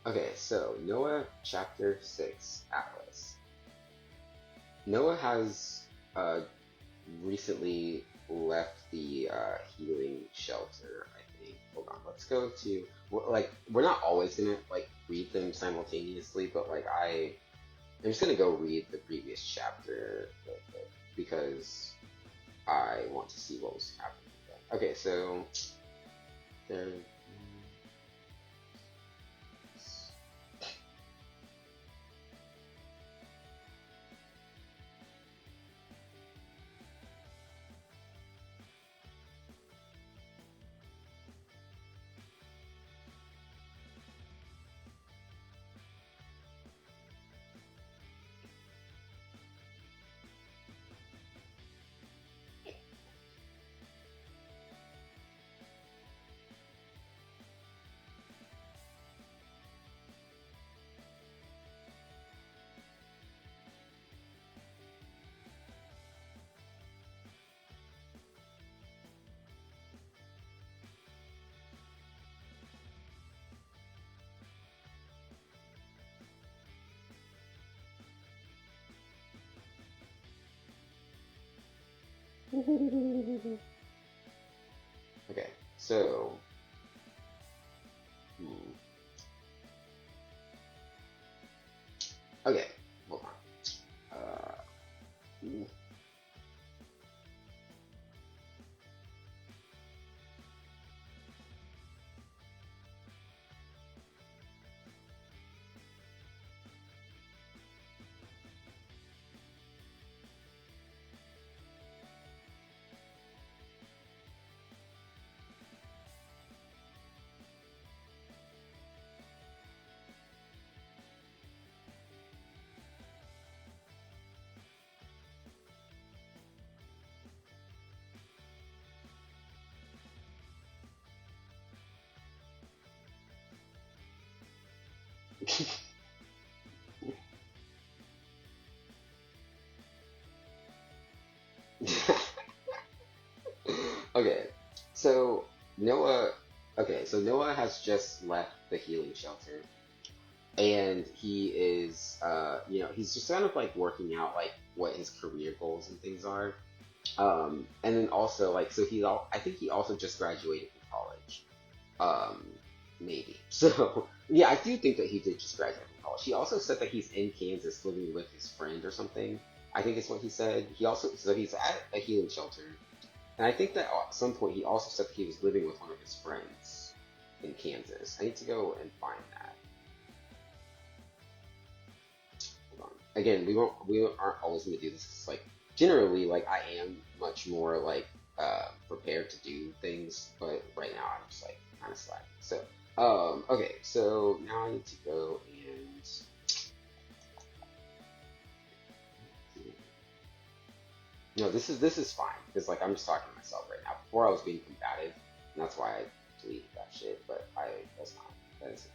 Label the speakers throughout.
Speaker 1: Okay, so Noah chapter 6 Atlas. Noah has uh recently left the healing shelter, I think. Hold on, let's go to like we're not always gonna like read them simultaneously, but I'm just gonna go read the previous chapter real quick because I want to see what was happening then. Okay, so there. Okay, so hmm, okay, hold on. Okay, so Noah. Okay, so Noah has just left the healing shelter, and he is, he's just kind of like working out like what his career goals and things are. And then also like, so I think he also just graduated from college. Um, maybe. So yeah, I do think that he did just graduate from college. He also said that he's in Kansas living with his friend or something. I think is what he said. He also so he's at a healing shelter. And I think that at some point he also said that he was living with one of his friends in Kansas. I need to go and find that. Hold on. Again, we aren't always gonna do this. It's like generally like I am much more like prepared to do things, but right now I'm just like kind of slacking. So okay, so now I need to go and no, this is fine because like I'm just talking to myself right now. Before I was being combative, and that's why I deleted that shit. But that's not that is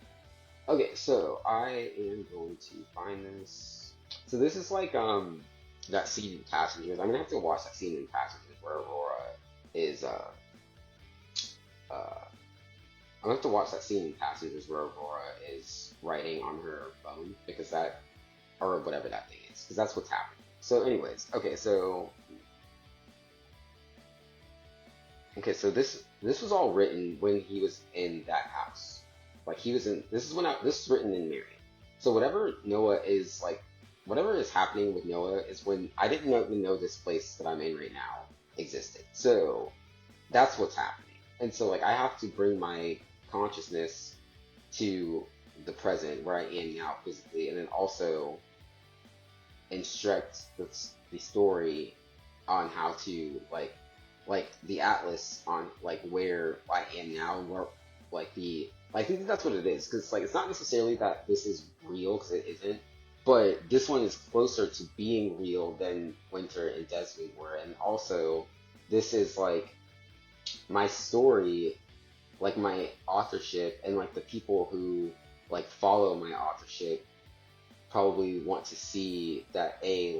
Speaker 1: okay. So I am going to find this. So this is like that scene in Passengers. I'm gonna have to watch that scene in Passengers where Aurora is uh I'm gonna have to watch that scene in Passengers where Aurora is writing on her phone because that or whatever that thing is because that's what's happening. So anyways, okay, so this was all written when he was in that house. Like he was in this is when this is written in Marion. So whatever Noah is like whatever is happening with Noah is when I didn't even know this place that I'm in right now existed. So that's what's happening. And so like I have to bring my consciousness to the present where I am now physically and then also instruct the story on how to like the atlas on like where I am now, where like the I think that's what it is because like it's not necessarily that this is real because it isn't, but this one is closer to being real than Winter and Desmond were, and also this is like my story, like my authorship, and like the people who like follow my authorship probably want to see that I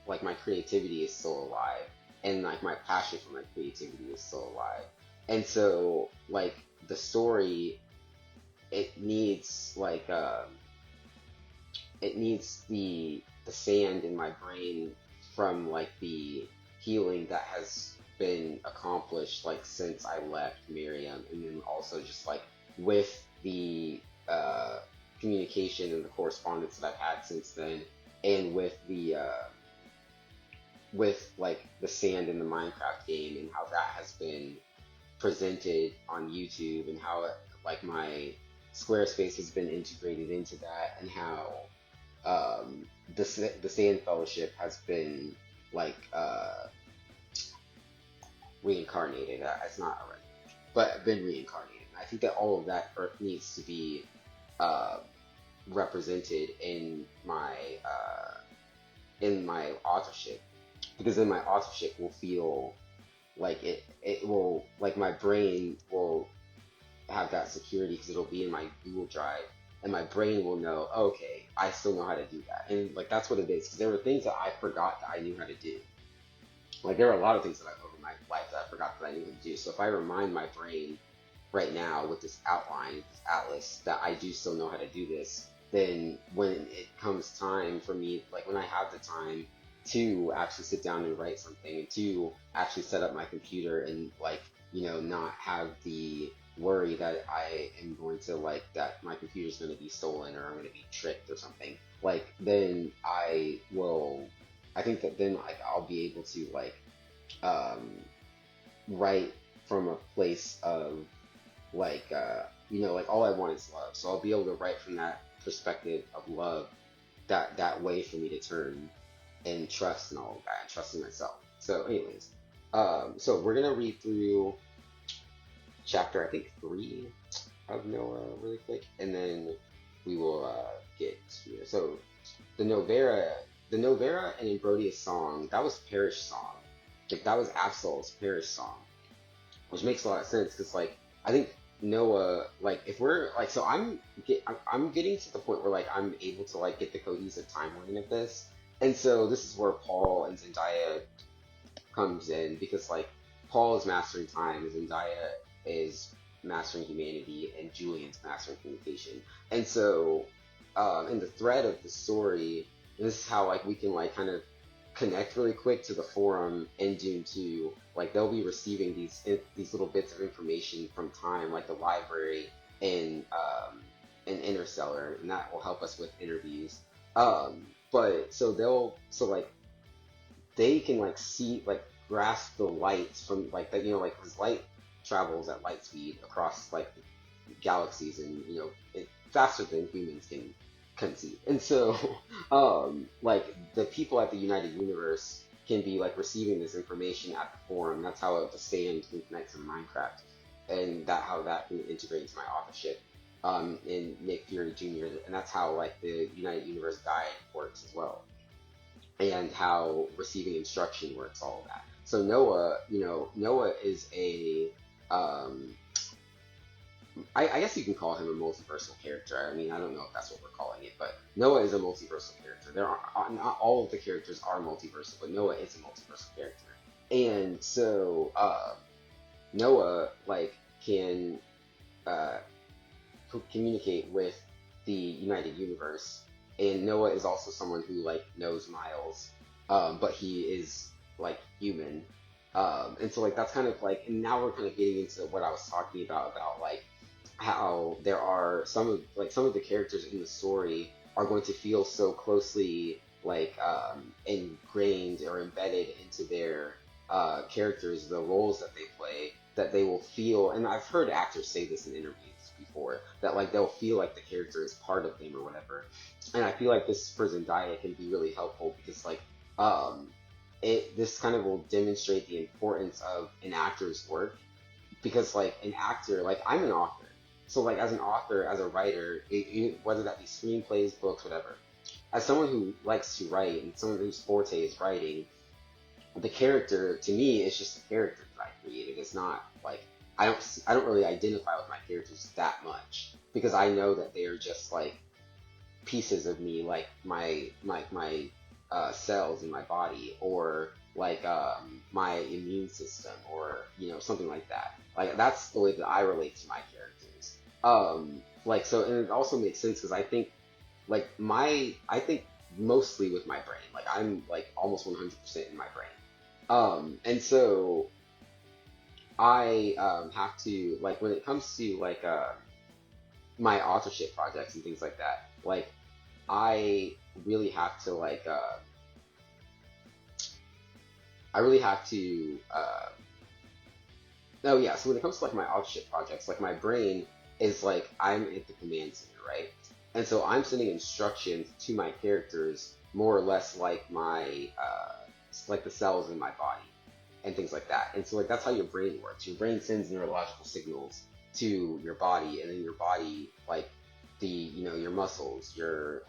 Speaker 1: like my creativity is still alive and like my passion for my creativity is still alive. And so like the story it needs like it needs the sand in my brain from like the healing that has been accomplished like since I left Miriam, and then also just like with the uh, communication and the correspondence that I've had since then, and with like the sand in the Minecraft game and how that has been presented on YouTube, and how like my Squarespace has been integrated into that, and how the Sand Fellowship has been like reincarnated. It's not a right, but been reincarnated. I think that all of that needs to be uh, represented in my authorship, because then my authorship will feel like it will like my brain will have that security because it'll be in my Google Drive, and my brain will know, okay, I still know how to do that, and like that's what it is. Because there were things that I forgot that I knew how to do. Like there are a lot of things that I've over my life that I forgot that I knew how to do. So if I remind my brain right now with this outline, this atlas, that I do still know how to do this, then when it comes time for me, like when I have the time to actually sit down and write something, and to actually set up my computer and like, not have the worry that I am going to like that my computer's going to be stolen or I'm going to be tricked or something, like then I think that then like I'll be able to like um write from a place of like like all I want is love, so I'll be able to write from that perspective of love, that way for me to turn and trust and all of that, and trust in myself. So anyways, so we're gonna read through chapter I think 3 of Noah really quick, and then we will get to it. So the Novera the Novera and Ambrodius song, that was Parish song, like that was Absol's Parish song, which makes a lot of sense because like I think Noah, like if we're like, so I'm getting to the point where like I'm able to like get the cohesive timeline of this, and so this is where Paul and Zendaya comes in, because like Paul is mastering time, Zendaya is mastering humanity, and Julian's mastering communication, and so in the thread of the story, and this is how like we can like kind of connect really quick to the forum in Doom 2. Like they'll be receiving these little bits of information from time, like the library and Interstellar, and that will help us with interviews. But like they can like see, like grasp the lights from like that, like because light travels at light speed across like galaxies, and faster than humans can conceive. And so like the people at the United Universe can be like receiving this information at the forum. That's how the sand can connect to Minecraft, and how that can integrate into my authorship in Nick Fury Jr. And that's how like the United Universe guide works as well, and how receiving instruction works, all of that. So Noah, Noah is a um, I guess you can call him a multiversal character. I mean, I don't know if that's what we're calling it, but Noah is a multiversal character. There are not all of the characters are multiversal, but Noah is a multiversal character. And so Noah like can uh, communicate with the United Universe, and Noah is also someone who like knows Miles, but he is like human. And so like that's kind of like, and now we're kind of getting into what I was talking about like how there are some of the characters in the story are going to feel so closely like ingrained or embedded into their characters, the roles that they play, that they will feel. And I've heard actors say this in interviews before, that like they'll feel like the character is part of them or whatever. And I feel like this for Zendaya can be really helpful, because like um, this kind of will demonstrate the importance of an actor's work, because like an actor, like I'm an author, so like as an author, as a writer, whether that be screenplays, books, whatever, as someone who likes to write and someone whose forte is writing, the character to me is just a character that I created. It's not like I don't really identify with my characters that much, because I know that they are just like pieces of me, like my cells in my body, or like my immune system, or something like that. Like that's the way that I relate to my characters. like so, and it also makes sense because I think mostly with my brain, like I'm like almost 100% in my brain. And so I have to like when it comes to like my authorship projects and things like that, like I really have to I really have to oh yeah, so when it comes to like my authorship projects, like my brain is like I'm at the command center, right? And so I'm sending instructions to my characters more or less like my like the cells in my body and things like that. And so like that's how your brain works. Your brain sends neurological signals to your body, and then your body like the your muscles, your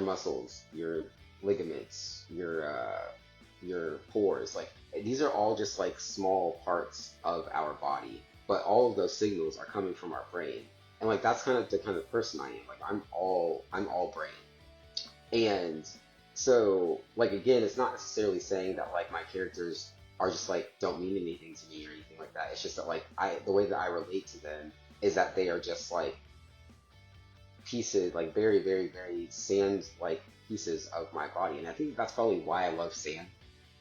Speaker 1: muscles, your ligaments, your pores. Like these are all just like small parts of our body, but all of those signals are coming from our brain. And like that's kind of the kind of person I am. Like I'm all brain. And so like again, it's not necessarily saying that like my characters are just like don't mean anything to me or anything like that. It's just that like I the way that I relate to them is that they are just like pieces, like very, very, very sand like pieces of my body. And I think that's probably why I love sand.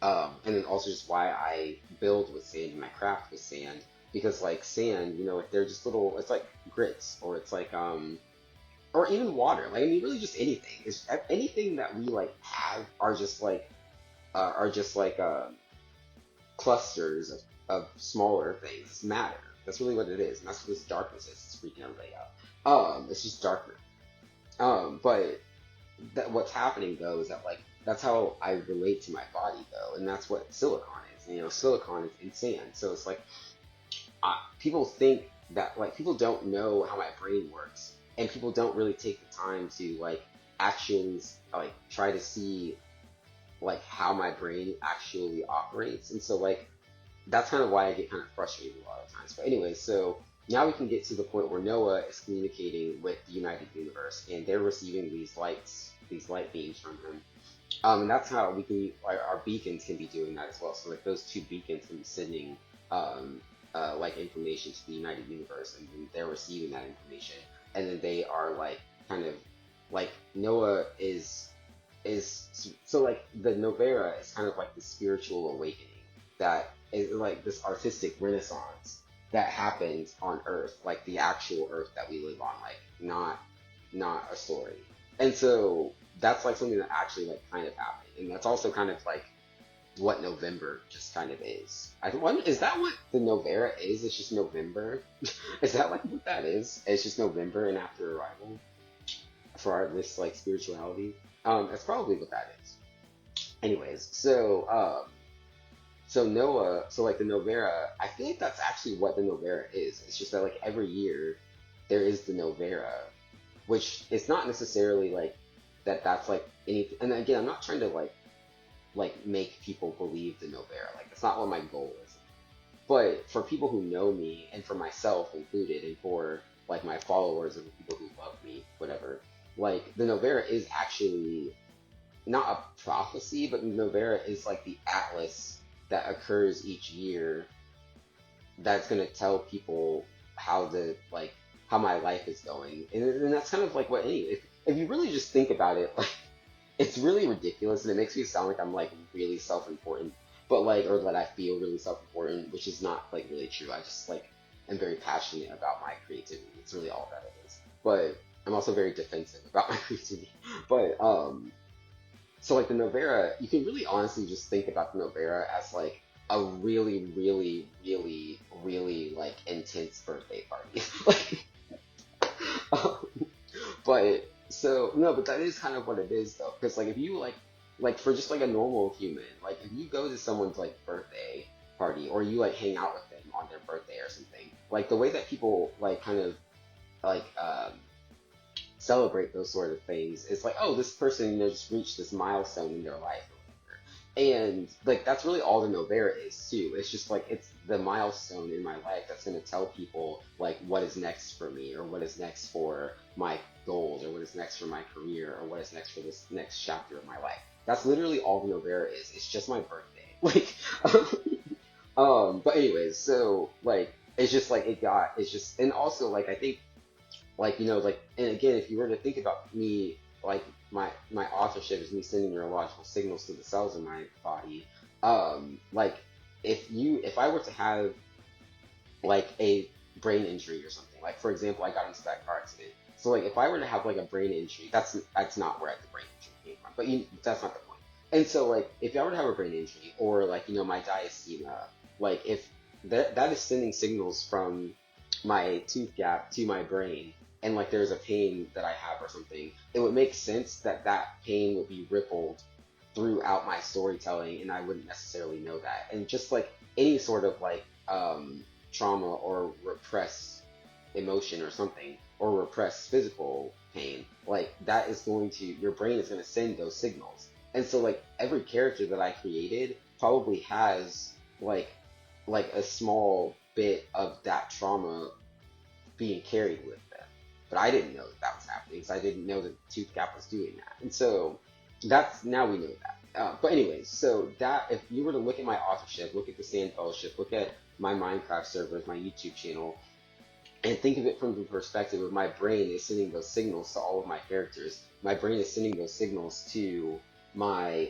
Speaker 1: And then also just why I build with sand and my craft with sand. Because like sand, if they're just little, it's like grits or it's like, or even water. Like, I mean, really just anything. It's anything that we like have are just like, clusters of smaller things. It's matter. That's really what it is. And that's what this darkness is. It's freaking everybody out. It's just darker. But what's happening though is that like that's how I relate to my body though, and that's what silicon is. Silicon is in sand, so it's like people think that like people don't know how my brain works, and people don't really take the time to like actually like try to see like how my brain actually operates, and so like that's kind of why I get kind of frustrated a lot of times. But anyway, so now we can get to the point where Noah is communicating with the United Universe, and they're receiving these light beams from him. And that's how we can our beacons can be doing that as well. So like those two beacons can be sending like information to the United Universe, and then they're receiving that information, and then they are like kind of like Noah is so like the Novera is kind of like the spiritual awakening that is like this artistic renaissance that happens on Earth, like the actual Earth that we live on, like not a story. And so that's like something that actually like kind of happened, and that's also kind of like what November just kind of is. I wonder, is that what the Novera is? It's just November. Is that like what that is? It's just November and after arrival for this like spirituality. That's probably what that is. Anyways, so Noah, so like the Novera, I feel like that's actually what the Novera is. It's just that like every year there is the Novera, which it's not necessarily like that's like anything. And again, I'm not trying to like make people believe the Novera. Like that's not what my goal is. But for people who know me, and for myself included, and for like my followers and people who love me, whatever, like the Novera is actually not a prophecy, but the Novera is like the atlas that occurs each year that's going to tell people how the like how my life is going, and that's kind of like what any if you really just think about it, like it's really ridiculous, and it makes me sound like I'm like really self-important, but like or that I feel really self-important, which is not like really true. I just like am very passionate about my creativity. It's really all that it is. But I'm also very defensive about my creativity. But so like the Novera, you can really honestly just think about the Novera as like a really, really, really, really like intense birthday party. Like, um, but so no, but that is kind of what it is though, because like if you like for just like a normal human, like if you go to someone's like birthday party or you like hang out with them on their birthday or something, like the way that people like kind of like celebrate those sort of things. It's like, oh, this person, just reached this milestone in their life or whatever. And like that's really all the Novera is too. It's just like it's the milestone in my life that's gonna tell people like what is next for me, or what is next for my goals, or what is next for my career, or what is next for this next chapter of my life. That's literally all the Novera is. It's just my birthday. Like but anyways, so like it's just like it's just, and also like I think like like, and again, if you were to think about me, like my authorship is me sending neurological signals to the cells in my body. Like if I were to have like a brain injury or something. Like for example, I got into that car accident. So like if I were to have like a brain injury, that's not where the brain injury came from. But that's not the point. And so like if I were to have a brain injury or like my diastema, like if that is sending signals from my tooth gap to my brain, and like there's a pain that I have or something, it would make sense that that pain would be rippled throughout my storytelling, and I wouldn't necessarily know that. And just like any sort of like trauma or repressed emotion or something, or repressed physical pain, like that is going to, your brain is going to send those signals. And so like every character that I created probably has like a small bit of that trauma being carried with them. But I didn't know that that was happening because I didn't know that the tooth gap was doing that. And so that's, now we know that. But anyways, so that, if you were to look at my authorship, look at the Sand Fellowship, look at my Minecraft servers, my YouTube channel, and think of it from the perspective of my brain is sending those signals to all of my characters. My brain is sending those signals to my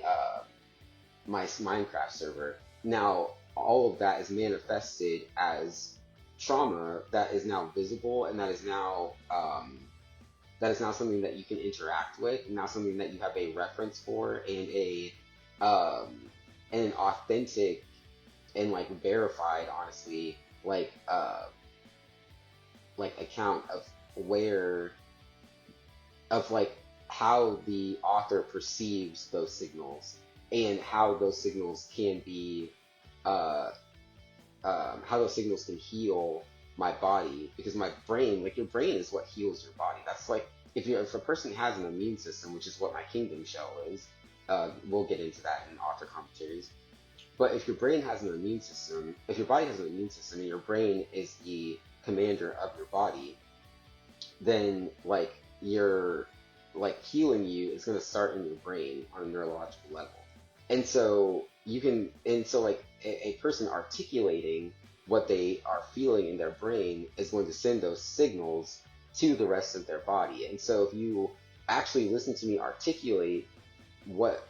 Speaker 1: my Minecraft server. Now, all of that is manifested as trauma that is now visible, and that is now something that you can interact with, and now something that you have a reference for, um, and an authentic and like verified, honestly, like account of where, of like how the author perceives those signals, and how those signals can be uh, how those signals can heal my body, because my brain, like your brain is what heals your body. That's like, if a person has an immune system, which is what my kingdom shell is, we'll get into that in author commentaries. But if your brain has an immune system, if your body has an immune system and your brain is the commander of your body, then like your, like healing you is going to start in your brain on a neurological level. And so you can, and so like a person articulating what they are feeling in their brain is going to send those signals to the rest of their body. And so if you actually listen to me articulate what,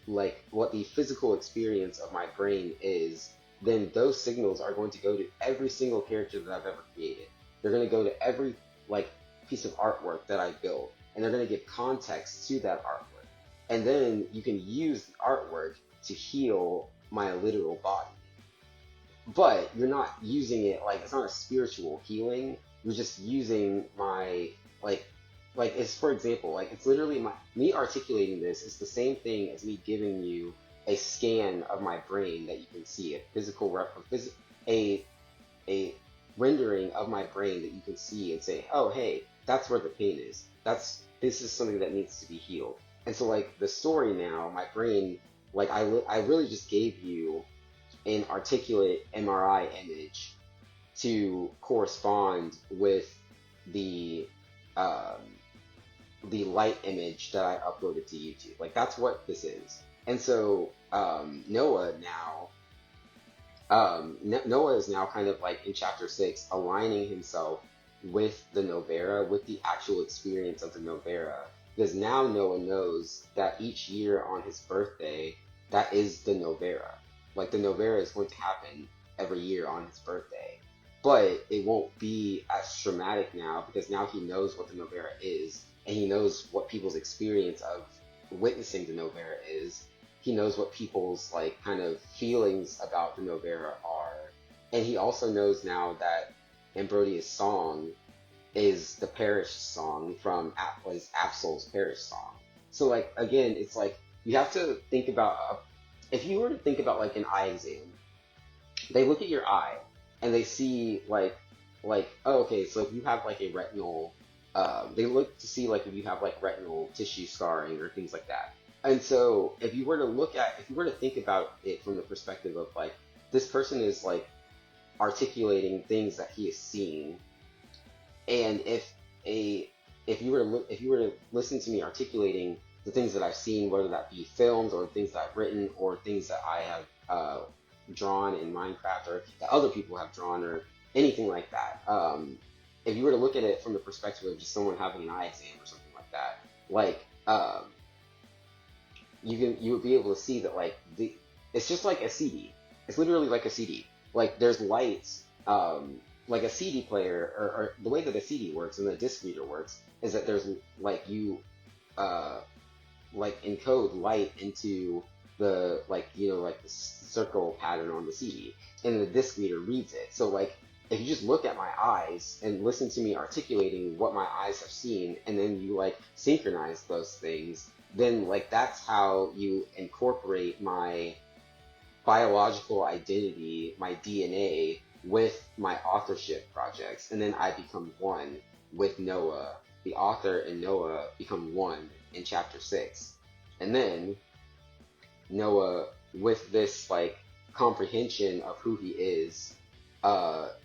Speaker 1: like what the physical experience of my brain is, then those signals are going to go to every single character that I've ever created. They're going to go to every like piece of artwork that I built, and they're going to give context to that artwork. And then you can use the artwork to heal my literal body. But you're not using it like, it's not a spiritual healing. You're just using my like it's, for example, like it's literally my, me articulating this is the same thing as me giving you a scan of my brain that you can see, a physical a a rendering of my brain that you can see and say, oh hey, that's where the pain is. This is something that needs to be healed. And so like the story now, my brain, like I really just gave you an articulate MRI image to correspond with the um, the light image that I uploaded to YouTube. Like that's what this is. And so Noah now, Noah is now kind of like in chapter 6 aligning himself with the Novera, with the actual experience of the Novera, because now Noah knows that each year on his birthday, that is the Novera. Like the Novera is going to happen every year on his birthday, but it won't be as traumatic now because now he knows what the Novera is, and he knows what people's experience of witnessing the Novera is. He knows what people's like kind of feelings about the Novera are, and he also knows now that Ambrodia's song is the parish song from was Absol's parish song. So like again, it's like you have to think about if you were to think about like an eye exam, they look at your eye and they see like oh, okay, so if you have like a retinal, they look to see like if you have like retinal tissue scarring or things like that. And so if you were to if you were to think about it from the perspective of like this person is like articulating things that he is seeing, and a if you were to listen to me articulating the things that I've seen, whether that be films or things that I've written or things that I have drawn in Minecraft or that other people have drawn or anything like that, if you were to look at it from the perspective of just someone having an eye exam or something like that, like you would be able to see that like the it's just like a CD. It's literally like a CD. Like there's lights, like a CD player, or the way that a CD works and the disc reader works is that there's like you uh like encode light into the like like the circle pattern on the CD, and the disc reader reads it. So like if you just look at my eyes and listen to me articulating what my eyes have seen, and then you like synchronize those things, then like that's how you incorporate my biological identity, my DNA, with my authorship projects, and then I become one with Noah. The author and Noah become one in chapter 6. And then Noah, with this like comprehension of who he is,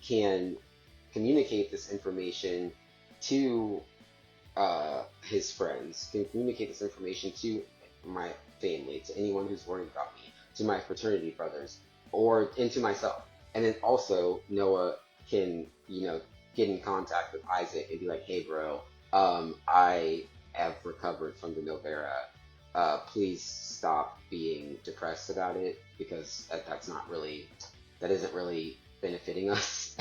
Speaker 1: can communicate this information to his friends, can communicate this information to my family, to anyone who's worried about me, to my fraternity brothers, or into myself. And then also Noah can, get in contact with Isaac and be like, hey bro, I have recovered from the Novera. Please stop being depressed about it because that isn't really benefiting us.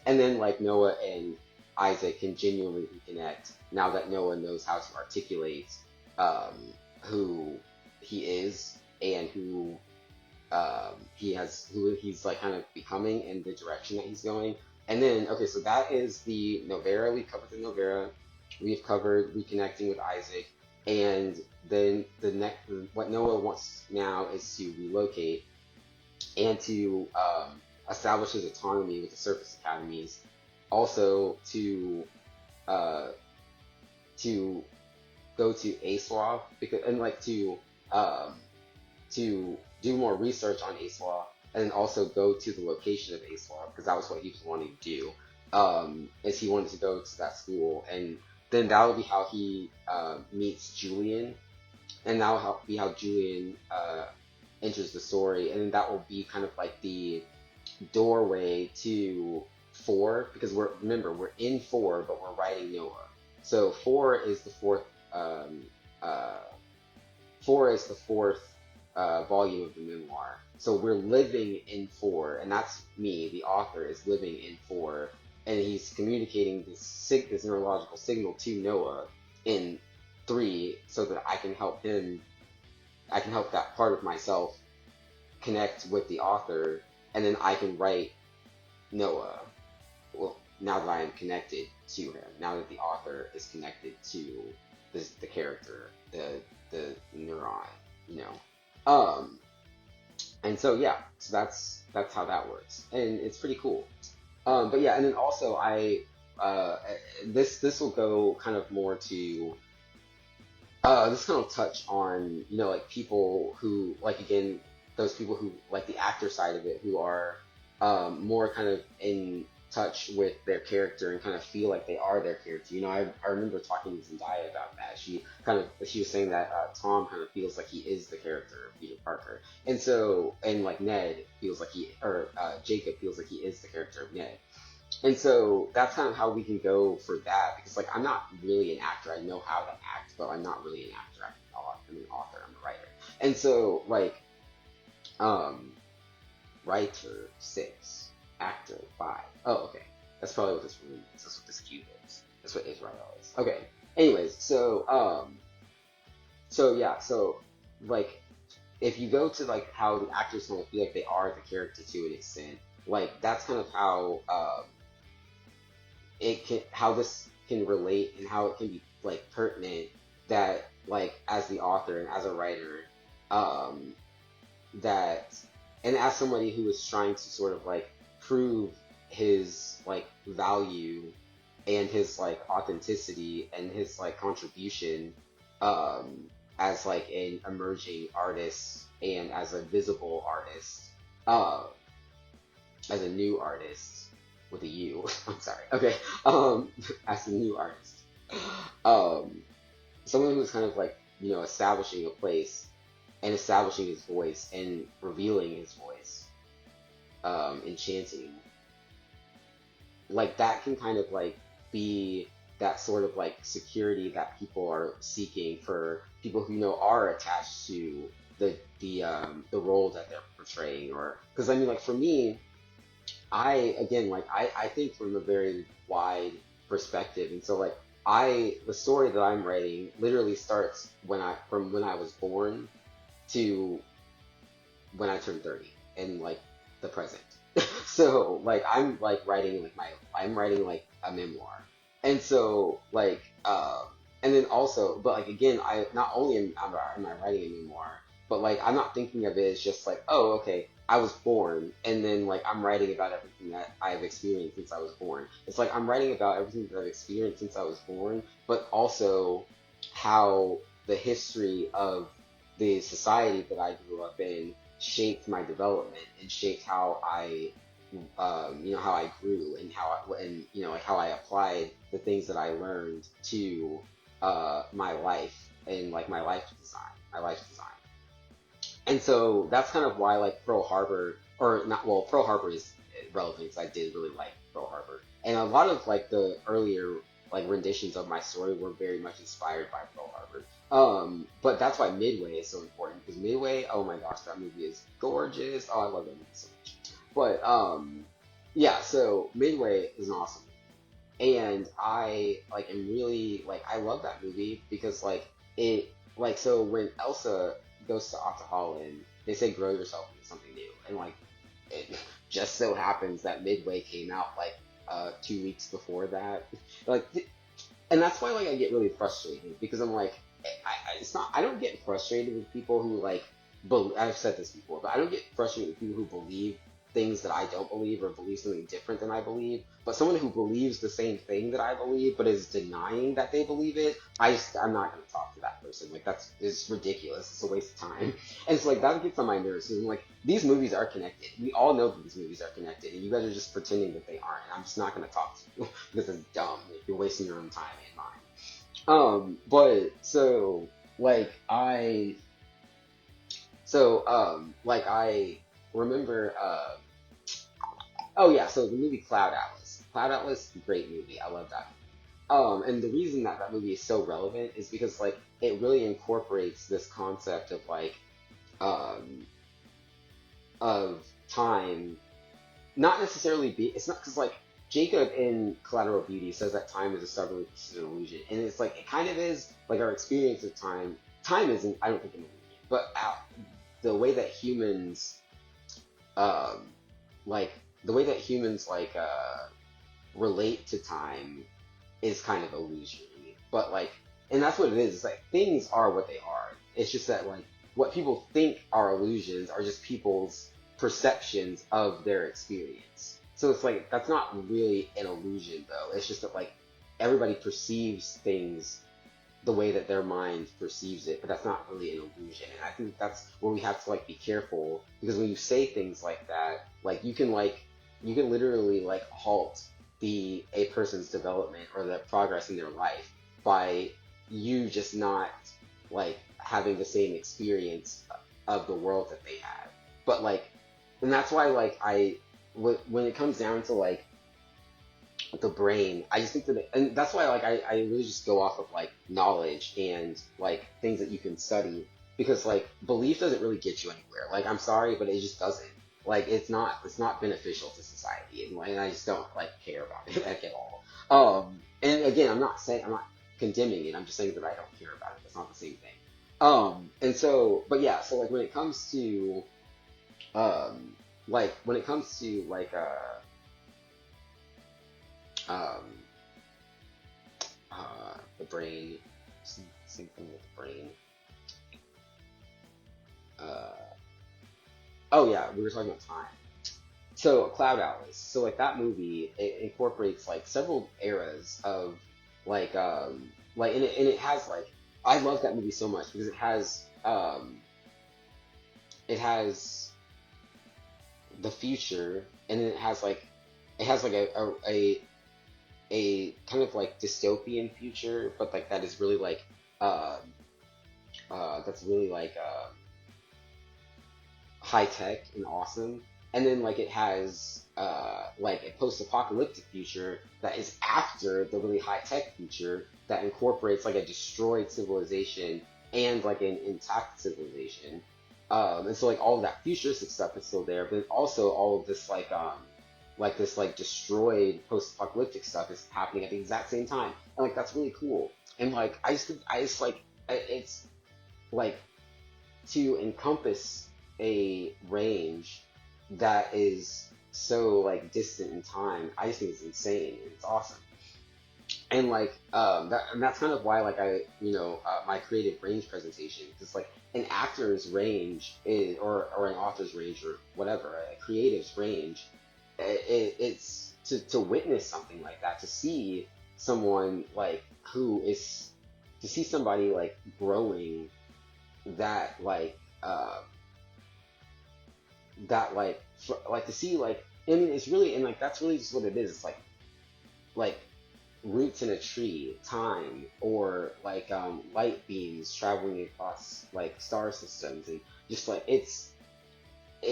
Speaker 1: And then like Noah and Isaac can genuinely reconnect now that Noah knows how to articulate um, who he is and who he's like kind of becoming and the direction that he's going. And then okay, so that is the Novera. We covered the Novera. We've covered reconnecting with Isaac, and then the next what Noah wants now is to relocate and to establish his autonomy with the surface academies, also uh, to go to ASWA because and like to do more research on ASWA, and then also go to the location of ASWA because that was what he was wanting to do. Is he wanted to go to that school, and then that will be how he meets Julian, and that will be how Julian enters the story, and then that will be kind of like the doorway to 4 because we're in 4, but we're writing Noah. So 4 is the fourth. Uh, 4 is the fourth volume of the memoir. So we're living in 4, and that's me. The author is living in 4, and he's communicating this neurological signal to Noah in 3, so that I can help him. I can help that part of myself connect with the author, and then I can write Noah. Well, now that I am connected to him, now that the author is connected to the character, the neuron, you know. And so yeah, so that's how that works, and it's pretty cool. But yeah, and then also this will go kind of more to this kind of touch on like people who like again those people who like the actor side of it who are more kind of in touch with their character and kind of feel like they are their character. I remember talking to Zendaya about that. She was saying that Tom kind of feels like he is the character of Peter Parker, and like Ned feels like Jacob feels like he is the character of Ned. And so that's kind of how we can go for that because like I'm not really an actor. I know how to act, but I'm not really an actor. I'm an author. I'm a writer. And so like writer 6, actor 5. Oh, okay. That's probably what this room is. That's what this cube is. That's what Israel is. Okay. Anyways, so yeah, so like if you go to like how the actors kind of feel like they are the character to an extent, like that's kind of how how this can relate and how it can be like pertinent that like as the author and as a writer um that and as somebody who is trying to sort of like prove his like value and his like authenticity and his like contribution as like an emerging artist and as a visible artist uh as a new artist with a U. I'm sorry. Okay. As a new artist. Um someone who's kind of like, establishing a place and establishing his voice and revealing his voice, enchanting like that can kind of like be that sort of like security that people are seeking for people who are attached to the role that they're portraying. Or because I mean, like for me, I again, like I think from a very wide perspective, and so like the story that I'm writing literally starts from when I was born to when I turned 30 in like the present. So like I'm like writing like I'm writing like a memoir. And so like and then also but like again I not only am I writing a memoir, but like I'm not thinking of it as just like, oh okay, I was born and then like I'm writing about everything that I've experienced since I was born. It's like I'm writing about everything that I've experienced since I was born, but also how the history of the society that I grew up in shaped my development and shaped how how I grew and and like how I applied the things that I learned to my life and like my life design. And so that's kind of why like Pearl Harbor, or not, well, Pearl Harbor is relevant because I did really like Pearl Harbor. And a lot of like the earlier like renditions of my story were very much inspired by Pearl Harbor. But that's why Midway is so important because Midway, oh my gosh, that movie is gorgeous. Oh, I love that movie so much. But yeah, so Midway is an awesome and I like am really like I love that movie because like it like so when Elsa goes to Atahalan, they say grow yourself into something new, and like it just so happens that Midway came out like 2 weeks before that, like, and that's why like I get really frustrated because I'm like it's not I don't get frustrated with people who like I've said this before, but I don't get frustrated with people who believe things that I don't believe or believe something different than I believe. But someone who believes the same thing that I believe but is denying that they believe it, I'm not going to talk to that person. Like that's it's ridiculous. It's a waste of time. And it's like that gets on my nerves. And like these movies are connected. We all know that these movies are connected, and you guys are just pretending that they aren't. And I'm just not going to talk to you because it's dumb. Like, you're wasting your own time and mine. But so like like I remember oh yeah, so the movie Cloud Atlas. Cloud Atlas, great movie. I love that movie. And the reason that that movie is so relevant is because like it really incorporates this concept of like um of time not necessarily be it's not because like Jacob in Collateral Beauty says that time is a stubbornly persistent illusion, and it's like it kind of is like our experience of time. Time isn't, I don't think, an illusion, but the way that humans, um, like the way that humans like relate to time is kind of illusory. But like, and that's what it is. It's like things are what they are. It's just that like what people think are illusions are just people's perceptions of their experience. So it's like that's not really an illusion though. It's just that like everybody perceives things the way that their mind perceives it, but that's not really an illusion. And I think that's where we have to like be careful because when you say things like that, like you can literally like halt a person's development or the progress in their life by you just not like having the same experience of the world that they have. But like, and that's why like when it comes down to like the brain, I just think that and that's why like I really just go off of like knowledge and like things that you can study because like belief doesn't really get you anywhere. Like I'm sorry, but it just doesn't. Like it's not beneficial to society, and I just don't like care about it like, at all. And again, I'm not condemning it. I'm just saying that I don't care about it. That's not the same thing. And so but yeah, so like when it comes to when it comes to um the brain, same thing with the brain. Uh, oh yeah, we were talking about time. So Cloud Atlas. So like that movie, it incorporates like several eras of and it has like I love that movie so much because it has the future and then it has like a kind of like dystopian future, but like that is really like um that's really like high tech and awesome. and then like it has like a post-apocalyptic future that is after the really high-tech future that incorporates like a destroyed civilization and like an intact civilization. And so like all of that futuristic stuff is still there, but also all of this like this like destroyed post-apocalyptic stuff is happening at the exact same time, and like that's really cool. And like I just like it's like to encompass a range that is so like distant in time. I just think it's insane and it's awesome. And like and that's kind of why like my creative range presentation, because like an actor's range is or an author's range or whatever, a creative's range, it's to witness something like that, to see someone like who is to see somebody like growing that like to see like, I mean, it's really, and like that's really just what it is. It's like roots in a tree, time, or like light beams traveling across like star systems, and just like it's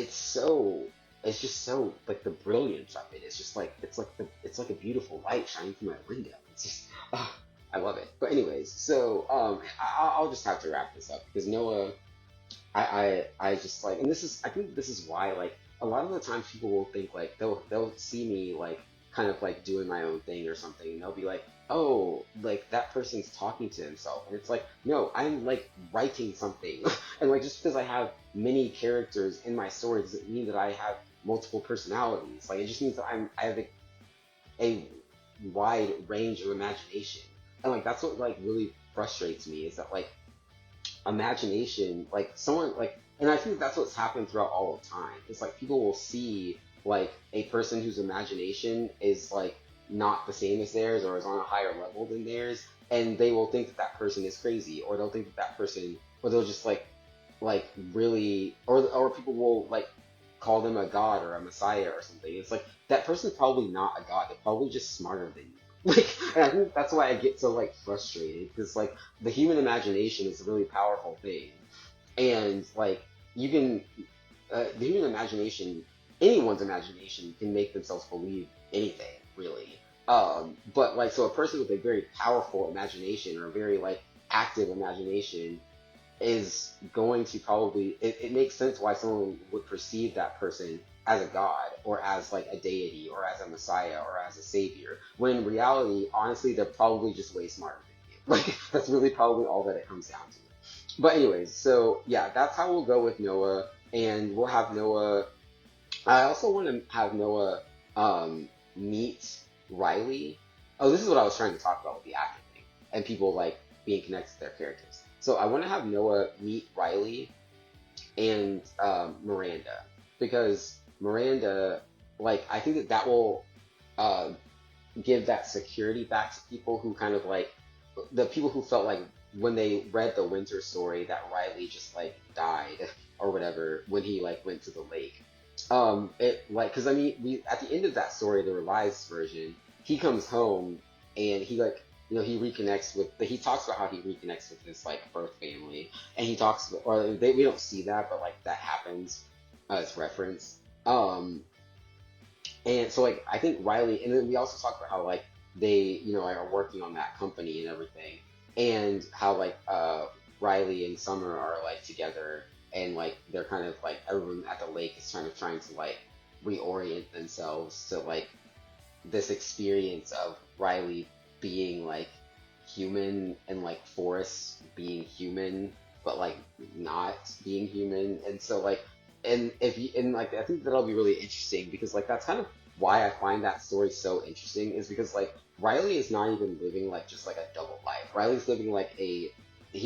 Speaker 1: so it's just so like the brilliance of it. It's just like it's like a beautiful light shining through my window. It's just I love it. But anyways, so I'll just have to wrap this up because Noah, I just like, and this is, I think this is why like a lot of the times people will think like they'll see me like kind of like doing my own thing or something, and they'll be like, oh, like that person's talking to himself, and it's like, no, I'm like writing something, and like just because I have many characters in my story doesn't mean that I have multiple personalities. Like it just means that I have a wide range of imagination, and like that's what like really frustrates me is that like imagination, like someone like, and I think that's what's happened throughout all of time. It's like people will see like a person whose imagination is like not the same as theirs or is on a higher level than theirs, and they will think that that person is crazy, or they'll think that that person, or they'll just like really, or people will like call them a god or a messiah or something. It's like that person's probably not a god. They're probably just smarter than you. Like, and I think that's why I get so like frustrated because like the human imagination is a really powerful thing, and like you can the human imagination, anyone's imagination can make themselves believe anything really. But like so a person with a very powerful imagination or a very like active imagination is going to probably, it makes sense why someone would perceive that person as a god or as like a deity or as a messiah or as a savior, when in reality honestly they're probably just way smarter than you. Like that's really probably all that it comes down to. But anyways, so yeah, that's how we'll go with Noah, and we'll have Noah, I also want to have Noah meet Riley. Oh, this is what I was trying to talk about with the acting thing and people like being connected to their characters. So I want to have Noah meet Riley and Miranda, because Miranda, like, I think that that will uh, give that security back to people who kind of like the people who felt like when they read the Winter story that Riley just like died or whatever when he like went to the lake. It like because I mean we at the end of that story, the revised version, he comes home and he like he reconnects with he talks about how he reconnects with his like birth family, and he talks or we don't see that, but like that happens as reference. Um, and so like I think Riley, and then we also talk about how like they are working on that company and everything, and how like Riley and Summer are like together, and like they're kind of like everyone at the lake is kind of trying to like reorient themselves to like this experience of Riley being like human and like Forrest being human, but like not being human. And so like, and if you, and like, I think that'll be really interesting because like, that's kind of why I find that story so interesting, is because like, Riley is not even living like just like a double life. Riley's living like he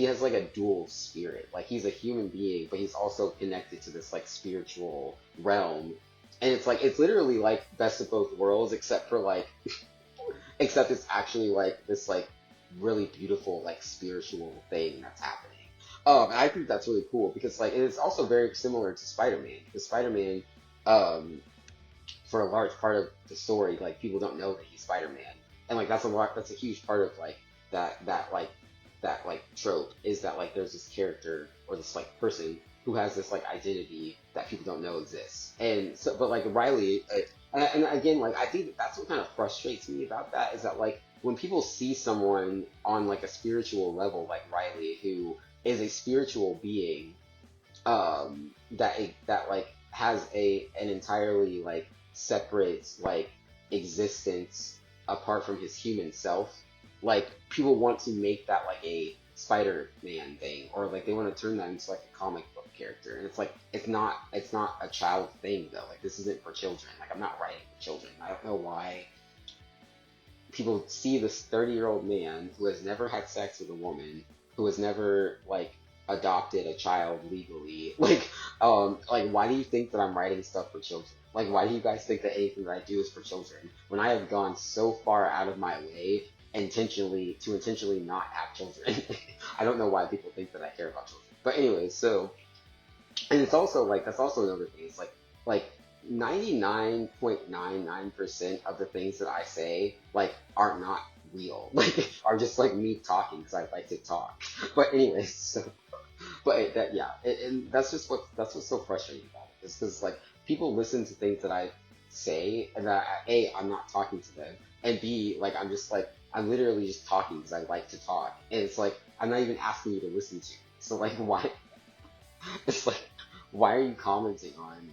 Speaker 1: has like a dual spirit. Like he's a human being, but he's also connected to this like spiritual realm. And it's like, it's literally like best of both worlds, except for like, except it's actually like this like really beautiful like spiritual thing that's happening. And I think that's really cool because like it's also very similar to Spider-Man, because Spider-Man, um, for a large part of the story, like people don't know that he's Spider-Man, and like that's a huge part of like that trope, is that like there's this character or this like person who has this like identity that people don't know exists. And so, but like Riley, and again, like I think that that's what kind of frustrates me about that is that like when people see someone on like a spiritual level, like Riley, who is a spiritual being, that like has a an entirely like separate like existence apart from his human self, like people want to make that like a Spider-Man thing, or like they want to turn that into like a comic book character, and it's like it's not a child thing though. Like this isn't for children. Like I'm not writing for children. I don't know why people see this 30-year-old man who has never had sex with a woman, who has never like adopted a child legally. Like why do you think that I'm writing stuff for children? Like why do you guys think that anything that I do is for children when I have gone so far out of my way intentionally not have children? I don't know why people think that I care about children. But anyways, so and it's also like that's also another thing. It's like 99.99% of the things that I say like are not real. Like are just like me talking because I like to talk. But anyways, so that yeah, and that's what's so frustrating about it is because like people listen to things that I say and that I'm not talking to them, and B like I'm literally just talking because I like to talk, and it's like I'm not even asking you to listen to. So like why it's like why are you commenting on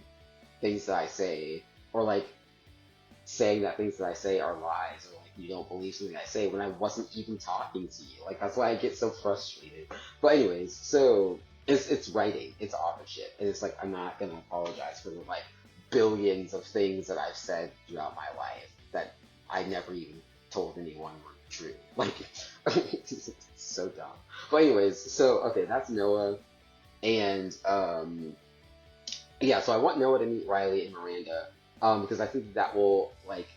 Speaker 1: things that I say, or like saying that things that I say are lies, or like you don't believe something I say when I wasn't even talking to you. Like that's why I get so frustrated. But anyways, so it's writing, it's authorship, and it's like I'm not gonna apologize for the like billions of things that I've said throughout my life that I never even told anyone were true. Like it's so dumb. But anyways, so okay, that's Noah, and yeah, so I want Noah to meet Riley and Miranda, because I think that will like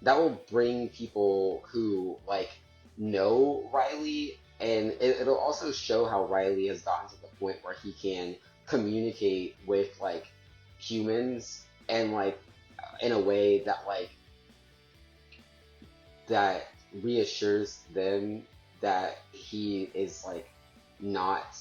Speaker 1: that will bring people who like know Riley, and it'll also show how Riley has gotten to the point where he can communicate with like humans and like in a way that like that reassures them that he is like not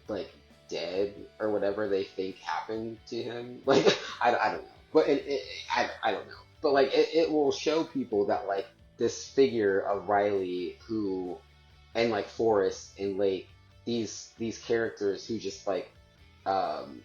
Speaker 1: like dead or whatever they think happened to him. Like I don't know, but I don't know, but like it will show people that like this figure of Riley who and like Forrest and Lake, these characters who just like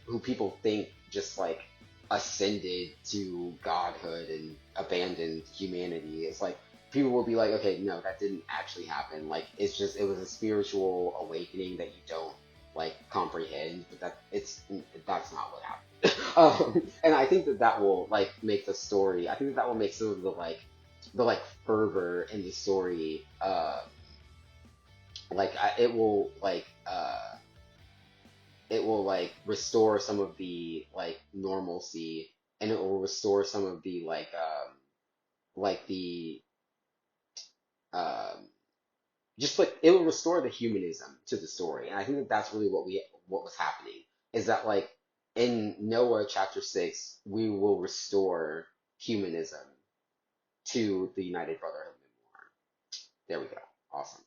Speaker 1: who people think just like ascended to godhood and abandoned humanity. It's like people will be like, okay, no, that didn't actually happen. Like it's just it was a spiritual awakening that you don't like comprehend, but that's not what happened. And I think that that will like make the story. I think that that will make some of the like fervor in the story. It will it will like restore some of the like normalcy, and it will restore some of the like the um just like it will restore the humanism to the story. And I think that that's really what was happening is that like in Noah chapter 6 we will restore humanism to the United Brotherhood. There we go. Awesome.